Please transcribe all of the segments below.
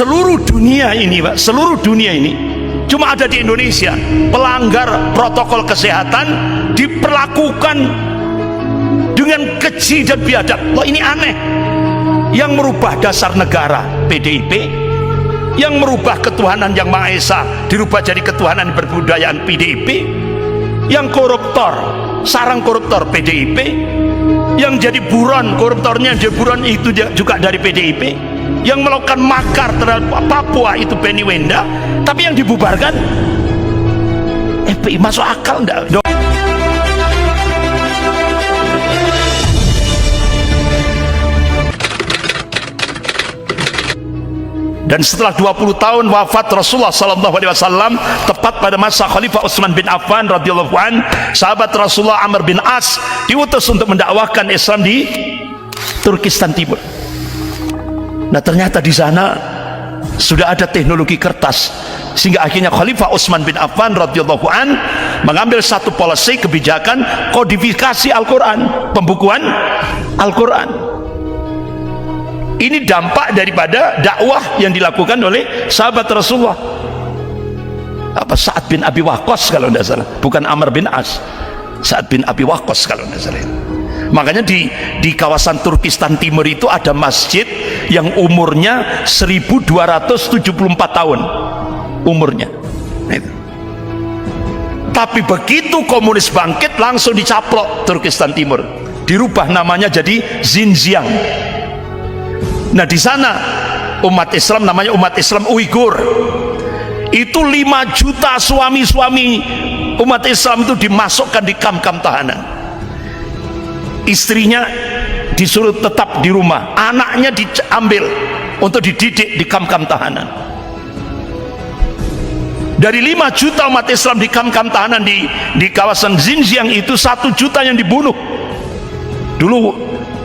seluruh dunia ini, Pak, seluruh dunia ini cuma ada di Indonesia pelanggar protokol kesehatan diperlakukan dengan keji dan biadab. Loh, ini aneh. Yang merubah dasar negara PDIP, yang merubah ketuhanan yang Maha Esa dirubah jadi ketuhanan berbudayaan PDIP, yang koruptor, sarang koruptor PDIP, yang jadi buron, koruptornya jadi buron itu juga dari PDIP, yang melakukan makar terhadap Papua itu Penny Wenda, tapi yang dibubarkan FPI. Masuk akal enggak? Dan setelah 20 tahun wafat Rasulullah SAW, tepat pada masa Khalifah Utsman bin Affan radhiyallahu an, sahabat Rasulullah Amr bin As diutus untuk mendakwahkan Islam di Turkistan Timur. Nah, ternyata di sana sudah ada teknologi kertas, sehingga akhirnya Khalifah Utsman bin Affan radhiyallahu an mengambil satu policy kebijakan kodifikasi Al-Quran, pembukuan Al-Quran. Ini dampak daripada dakwah yang dilakukan oleh sahabat Rasulullah. Sa'ad bin Abi Waqqas kalau tidak salah, bukan Amr bin As. Sa'ad bin Abi Waqqas kalau tidak salah. Makanya di kawasan Turkistan Timur itu ada masjid yang umurnya 1274 tahun umurnya. Tapi begitu komunis bangkit langsung dicaplok Turkistan Timur, dirubah namanya jadi Xinjiang. Nah, di sana umat Islam namanya umat Islam Uighur. Itu 5 juta suami-suami umat Islam itu dimasukkan di kamp-kamp tahanan. Istrinya disuruh tetap di rumah, anaknya diambil untuk dididik di kamp-kamp tahanan. Dari 5 juta umat Islam di kamp-kamp tahanan di kawasan Xinjiang itu 1 juta yang dibunuh. Dulu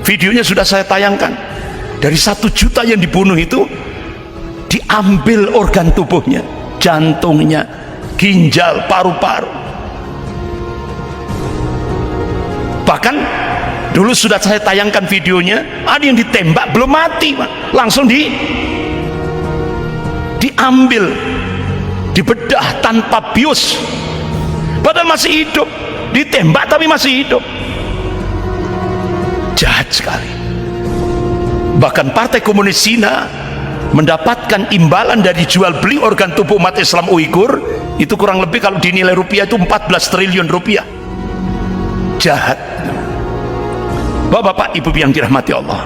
videonya sudah saya tayangkan. Dari 1 juta yang dibunuh itu diambil organ tubuhnya, jantungnya, ginjal, paru-paru. Bahkan dulu sudah saya tayangkan videonya, ada yang ditembak belum mati, Pak. Langsung diambil, dibedah tanpa bius, padahal masih hidup, ditembak tapi masih hidup. Jahat sekali. Bahkan Partai Komunis Cina mendapatkan imbalan dari jual beli organ tubuh umat Islam Uighur itu kurang lebih kalau dinilai rupiah itu 14 triliun rupiah. Jahat. Bapak-bapak, ibu yang dirahmati Allah.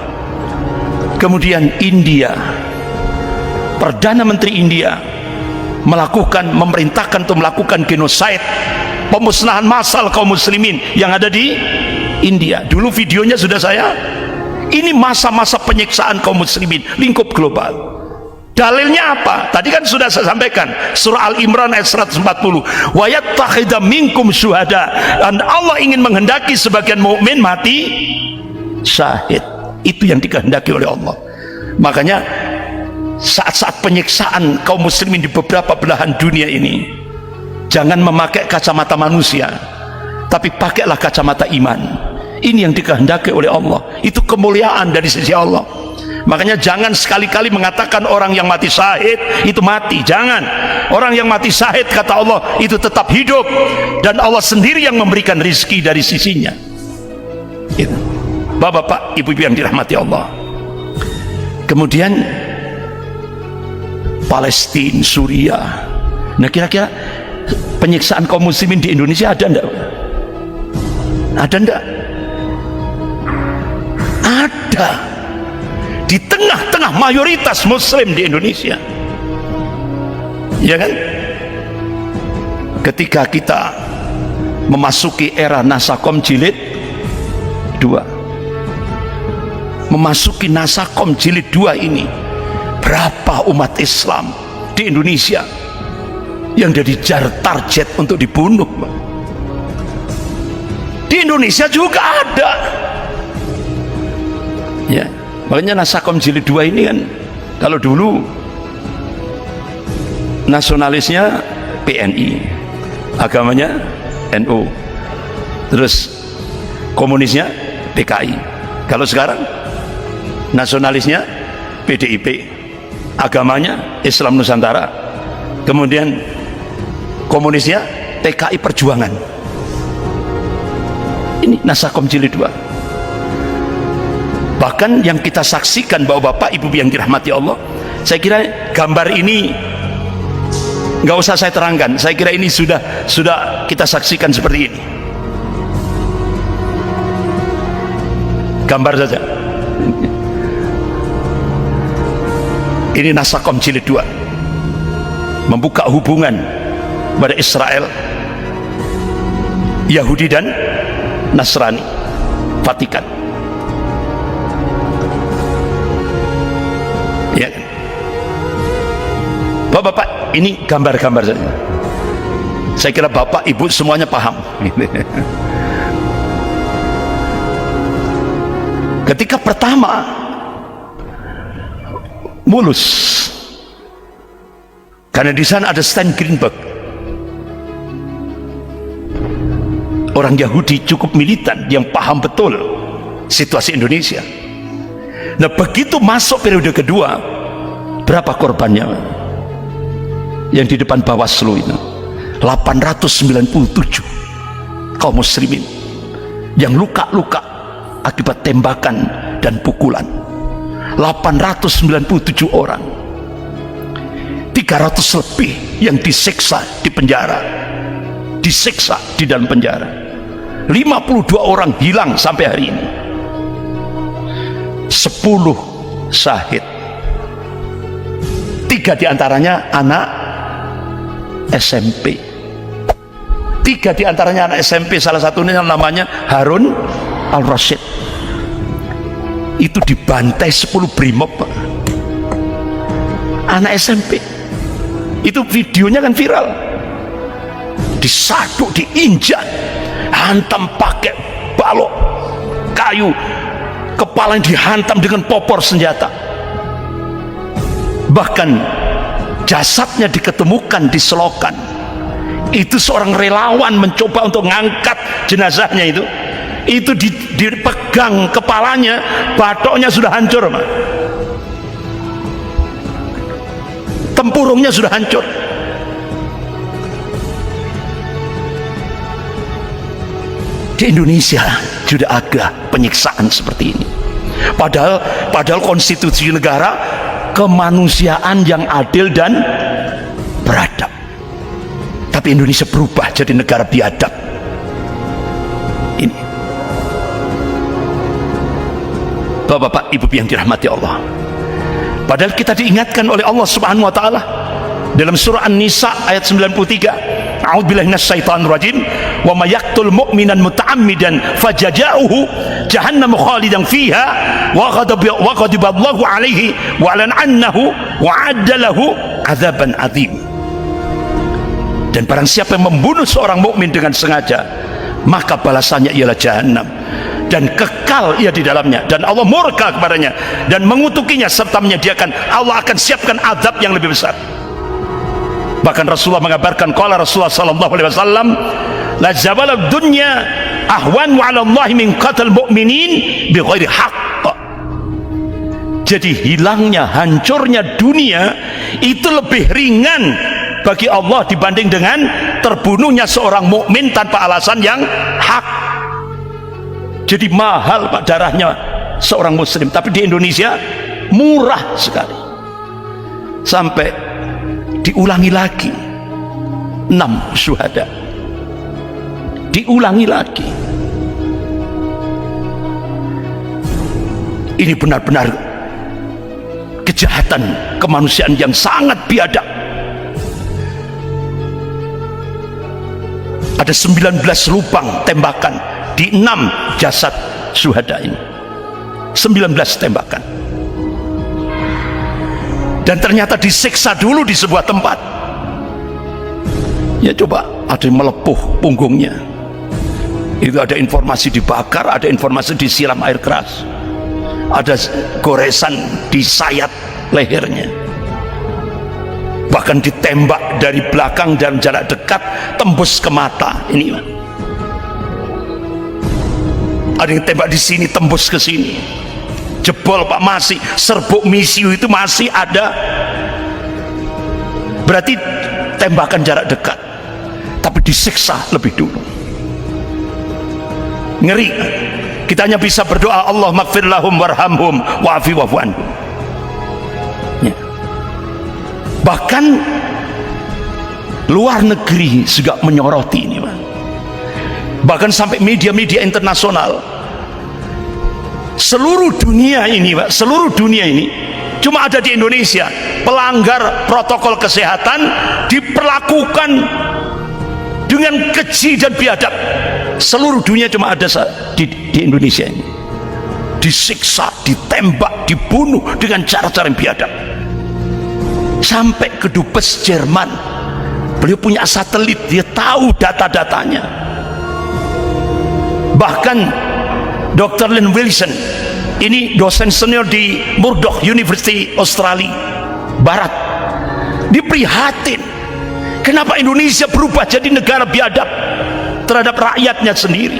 Kemudian India, Perdana Menteri India memerintahkan untuk melakukan genosida, pemusnahan massal kaum muslimin yang ada di India. Dulu videonya sudah saya. Ini masa-masa penyiksaan kaum muslimin lingkup global. Dalilnya apa? Tadi kan sudah saya sampaikan, surah Al-Imran ayat 140, wa yattakhidha minkum syuhada, dan Allah ingin menghendaki sebagian mukmin mati syahid. Itu yang dikehendaki oleh Allah. Makanya saat-saat penyiksaan kaum muslimin di beberapa belahan dunia ini, jangan memakai kacamata manusia, tapi pakailah kacamata iman. Ini yang dikehendaki oleh Allah. Itu kemuliaan dari sisi Allah. Makanya jangan sekali-kali mengatakan orang yang mati syahid itu mati. Jangan. Orang yang mati syahid kata Allah itu tetap hidup, dan Allah sendiri yang memberikan rizki dari sisinya. Itu. Bapak-bapak, ibu-ibu yang dirahmati Allah. Kemudian Palestina, Suriah. Nah, kira-kira penyiksaan kaum muslimin di Indonesia ada enggak? Ada enggak? Ada. Di tengah-tengah mayoritas muslim di Indonesia, ya kan? Ketika kita memasuki era Nasakom jilid 2, memasuki Nasakom jilid 2 ini, berapa umat Islam di Indonesia yang jadi target untuk dibunuh? Di Indonesia juga ada. Ya, makanya Nasakom jilid 2 ini kan, kalau dulu nasionalisnya PNI, agamanya NU, terus komunisnya PKI. Kalau sekarang nasionalisnya PDIP, agamanya Islam Nusantara, kemudian komunisnya PKI Perjuangan. Ini Nasakom Jilid 2. Bahkan yang kita saksikan, bapak-bapak ibu yang dirahmati Allah, saya kira gambar ini nggak usah saya terangkan, saya kira ini sudah kita saksikan seperti ini. Gambar saja. Ini Nasakom Jilid 2, membuka hubungan pada Israel, Yahudi dan Nasrani, Vatikan. Ya, bapak-bapak, ini gambar-gambar saja. Saya kira bapak ibu semuanya paham. Ketika pertama mulus, karena di sana ada Stan Greenberg, orang Yahudi cukup militan yang paham betul situasi Indonesia. Nah, begitu masuk periode kedua, berapa korbannya yang di depan Bawaslu itu? 897 kaum muslimin yang luka-luka akibat tembakan dan pukulan. 897 orang, 300 lebih yang disiksa di penjara, disiksa di dalam penjara. 52 orang hilang sampai hari ini. 10 syahid, 3 diantaranya anak SMP. 3 diantaranya anak SMP, salah satunya namanya Harun Al-Rashid. Itu dibantai 10 brimob, anak SMP. Itu videonya kan viral, disaduk, diinjak, hantam pakai balok kayu, kepala yang dihantam dengan popor senjata. Bahkan jasadnya diketemukan di selokan. Itu seorang relawan mencoba untuk mengangkat jenazahnya itu dipegang kepalanya, batoknya sudah hancur, Pak. Tempurungnya sudah hancur. Di Indonesia sudah ada penyiksaan seperti ini. Padahal konstitusi negara kemanusiaan yang adil dan beradab. Tapi Indonesia berubah jadi negara biadab. Ini, bapak-bapak ibu yang dirahmati Allah, padahal kita diingatkan oleh Allah Subhanahu wa taala dalam surah An-Nisa ayat 93, a'udzubillahi minasyaitonir rajim, wa may yaqtul mu'minan muta'ammidan fajaza'uhu jahannam khalidan fiha wa ghadiballahu alaihi wa lan'annahu wa 'adda lahu 'adzaban 'adzim. Dan barang siapa yang membunuh seorang mukmin dengan sengaja, maka balasannya ialah jahanam dan kekal ia di dalamnya, dan Allah murka kepadanya dan mengutukinya serta menyediakan, Allah akan siapkan azab yang lebih besar. Bahkan Rasulullah mengabarkan, qala Rasulullah sallallahu alaihi wasallam, la zabala dunya ahwan wa 'ala Allah min qatal mu'minin bighairi haqq. Jadi hilangnya, hancurnya dunia itu lebih ringan bagi Allah dibanding dengan terbunuhnya seorang mukmin tanpa alasan yang hak. Jadi mahal, Pak, darahnya seorang muslim. Tapi di Indonesia murah sekali. Sampai diulangi lagi 6 syuhada, diulangi lagi. Ini benar-benar kejahatan kemanusiaan yang sangat biadab. Ada 19 lubang tembakan di 6 jasad syuhada ini. 19 tembakan. Dan ternyata disiksa dulu di sebuah tempat. Ya coba, ada yang melepuh punggungnya. Itu ada informasi dibakar, ada informasi disiram air keras. Ada goresan di sayat lehernya. Bahkan ditembak dari belakang dalam jarak dekat, tembus ke mata. Ini ada yang tembak di sini, tembus ke sini. Jebol, Pak, masih serbuk misiu itu masih ada berarti tembakan jarak dekat, tapi disiksa lebih dulu. Ngeri. Kita hanya bisa berdoa, Allah maghfir lahum warhamhum wa'afi wa'fu anhum. Ya. Bahkan luar negeri juga menyoroti ini, Pak. Bahkan sampai media-media internasional, seluruh dunia ini, Pak, seluruh dunia ini, cuma ada di Indonesia pelanggar protokol kesehatan diperlakukan dengan keji dan biadab. Seluruh dunia cuma ada di Indonesia ini, disiksa, ditembak, dibunuh dengan cara-cara yang biadab. Sampai ke Dubes Jerman, beliau punya satelit, dia tahu data-datanya. Bahkan Dr. Len Wilson, ini dosen senior di Murdoch University Australia Barat, diprihatin kenapa Indonesia berubah jadi negara biadab terhadap rakyatnya sendiri.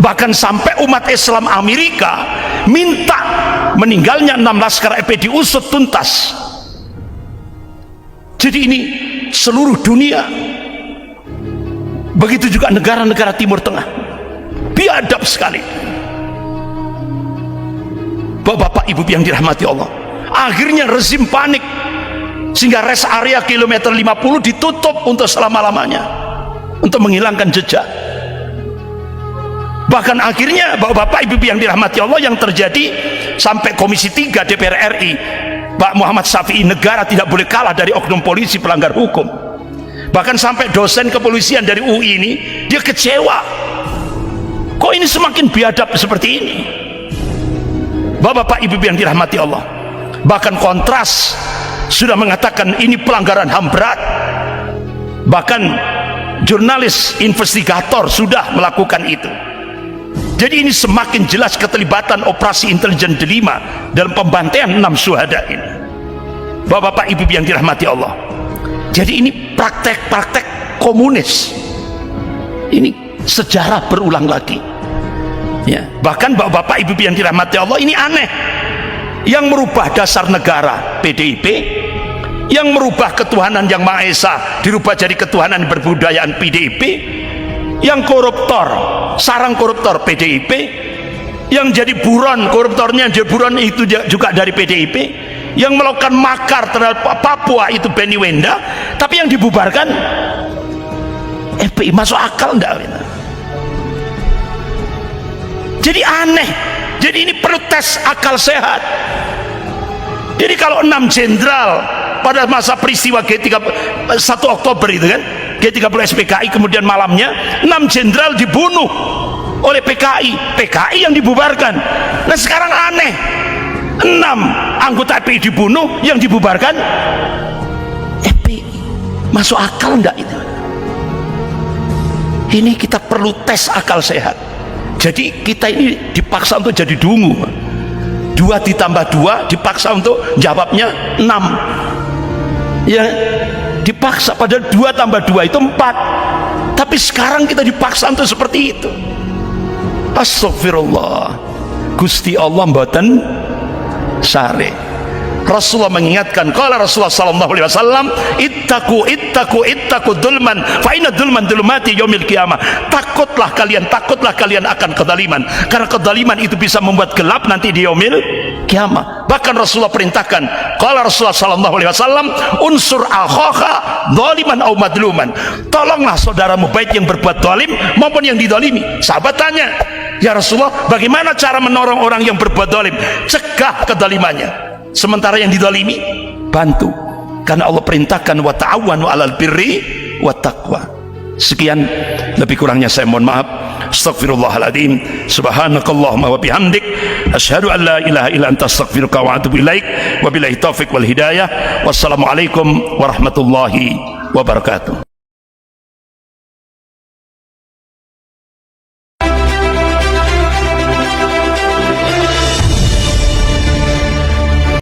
Bahkan sampai umat Islam Amerika minta meninggalnya 6 laskar FPI diusut tuntas. Jadi ini seluruh dunia, begitu juga negara-negara Timur Tengah, biadab sekali. Bapak ibu yang dirahmati Allah, akhirnya rezim panik sehingga rest area kilometer 50 ditutup untuk selama-lamanya untuk menghilangkan jejak. Bahkan akhirnya bapak ibu yang dirahmati Allah, yang terjadi sampai Komisi 3 DPR RI Pak Muhammad Syafi'i, negara tidak boleh kalah dari oknum polisi pelanggar hukum. Bahkan sampai dosen kepolisian dari UI ini, dia kecewa, kok ini semakin biadab seperti ini. Bapak ibu yang dirahmati Allah, bahkan Kontras sudah mengatakan ini pelanggaran HAM berat. Bahkan jurnalis investigator sudah melakukan itu. Jadi ini semakin jelas keterlibatan operasi intelijen delima dalam pembantaian 6 syuhada ini. Bapak ibu yang dirahmati Allah, jadi ini praktek-praktek komunis, ini sejarah berulang lagi ya. Bahkan bapak ibu yang dirahmati Allah, ini aneh, yang merubah dasar negara PDIP, yang merubah ketuhanan yang Maha Esa dirubah jadi ketuhanan berbudayaan PDIP, yang koruptor, sarang koruptor PDIP, yang jadi buron, koruptornya jadi buron itu juga dari PDIP, yang melakukan makar terhadap Papua itu Benny Wenda, tapi yang dibubarkan FPI. Masuk akal enggak? Jadi aneh. Jadi ini perlu tes akal sehat. Jadi kalau 6 jenderal pada masa peristiwa G30 1 Oktober itu kan, G30 SPKI, kemudian malamnya 6 jenderal dibunuh oleh PKI yang dibubarkan. Nah sekarang aneh, 6 anggota FPI dibunuh, yang dibubarkan FPI. Masuk akal enggak itu? Ini kita perlu tes akal sehat. Jadi kita ini dipaksa untuk jadi dungu. 2 ditambah 2 dipaksa untuk jawabnya 6 ya, dipaksa, padahal 2 tambah 2 itu 4. Tapi sekarang kita dipaksa untuk seperti itu. Astagfirullah. Gusti Allah mboten sare. Rasulullah mengingatkan, qala Rasulullah sallallahu alaihi wasallam, ittaqu dzulman fa inna dzulman dzulumati yaumil qiyamah. Takutlah kalian akan kezaliman, karena kezaliman itu bisa membuat gelap nanti di yaumil qiyamah. Bahkan Rasulullah perintahkan, qala Rasulullah sallallahu alaihi wasallam, unsur akhaka dzaliman aw madluman. Tolonglah saudaramu baik yang berbuat zalim maupun yang dizalimi. Sahabat tanya, ya Rasulullah, bagaimana cara menolong orang yang berbuat zalim? Cegah kezalimannya. Sementara yang dizalimi bantu, karena Allah perintahkan wa ta'awanu 'alal birri wat taqwa. Sekian, lebih kurangnya saya mohon maaf. Astaghfirullahaladzim. Subhanakallahumma wa bihamdik, asyhadu an la ilaha illa anta, astaghfiruka wa atubu ilaik. Wabillahi taufiq wal hidayah. Wassalamualaikum warahmatullahi wabarakatuh.